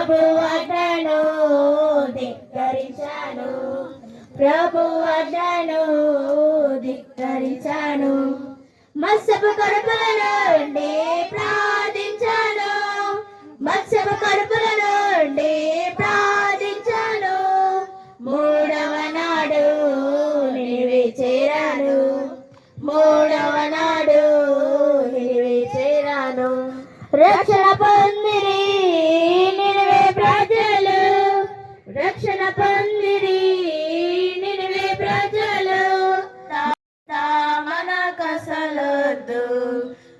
ప్రభు ఆజ్ఞను ధిక్కరించాను, ప్రభు ఆజ్ఞను ధిక్కరించాను. మత్స్యపు కడుపుల నుండి ప్రార్థించాను, మత్స్యపు కడుపుల నుండి ప్రార్థించాను. మూడవ నాడు నినివే చేరాను, మూడవ నాడు నినివే చేరాను. రక్షణ పొందిరి నినివే ప్రజలు, రక్షణ పొందిరి నినివే ప్రజలు. మన కసలొద్దు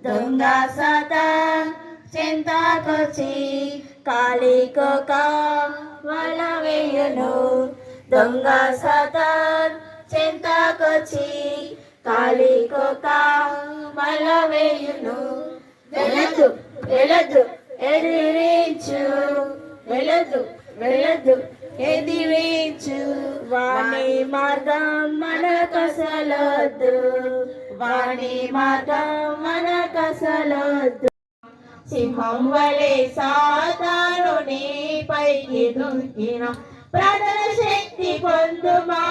దొంగ సాతాన్ చింతకొచ్చి కాలికొక వల వేయును, దొంగ సాతాన్ చింతకొచ్చి కాలికొక వల వేయును. వెళ్ళదు వెళ్ళదు ఎదిరించు, వెళ్ళదు వెళ్ళదు ఎదిరించు. వాణి మార్గం మనకసలొద్దు, వాణి మార్గం మనకసలొద్దు. సింహం వలె సాతాను నీపైకి దుంకిన ప్రార్థన శక్తి పొందుమా,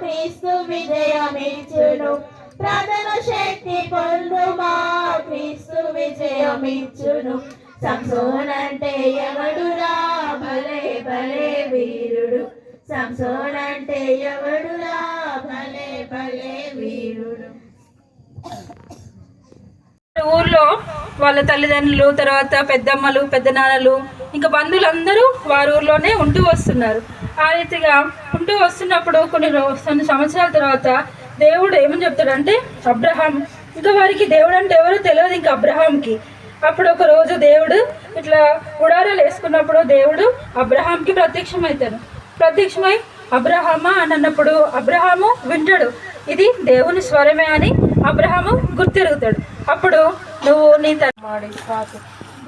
క్రీస్తు విజయమిచ్చును. ప్రార్థన శక్తి పొందుమా, క్రీస్తు విజయమిచ్చును. సంసోన్ అంటే ఎవడురా భలే భలే వీరుడు, సంసోన్ అంటే ఎవడురా భలే భలే వీరుడు. ఊర్లో వాళ్ళ తల్లిదండ్రులు, తర్వాత పెద్దమ్మలు, పెద్దనాన్నలు, ఇంకా బంధువులందరూ వారి ఊర్లోనే ఉంటూ వస్తున్నారు. ఆ రీతిగా ఉంటూ వస్తున్నప్పుడు కొన్ని సంవత్సరాల తర్వాత దేవుడు ఏమని చెప్తాడంటే, అబ్రహాం, ఇంకా వారికి దేవుడు అంటే ఎవరో తెలియదు ఇంకా అబ్రహాంకి. అప్పుడు ఒక రోజు దేవుడు ఇట్లా గుడారాలు వేసుకున్నప్పుడు దేవుడు అబ్రహాంకి ప్రత్యక్షమై అబ్రహామా అని అన్నప్పుడు అబ్రహాము వింటాడు, ఇది దేవుని స్వరమే అని అబ్రహాము గుర్తిరుగుతాడు. అప్పుడు నువ్వు నీ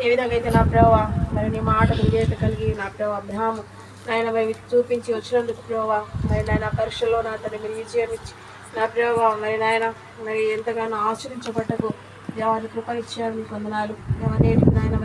ఏ విధంగా అయితే నా ప్రభావ మరి నీ మాటకు విధేయత కలిగి నా ప్రభావ అబ్రహాము నాయన మరి చూపించి వచ్చినందుకు ప్రభావ మరి నాయన పరీక్షలో నా తను మీరు విజయం ఇచ్చి నా ప్రభావ మరి నాయన మరి ఎంతగానో ఆచరించబట్టకు దేవాన్ని కృప ఇచ్చారు, మీకు వందనాలు. నేటి నాయన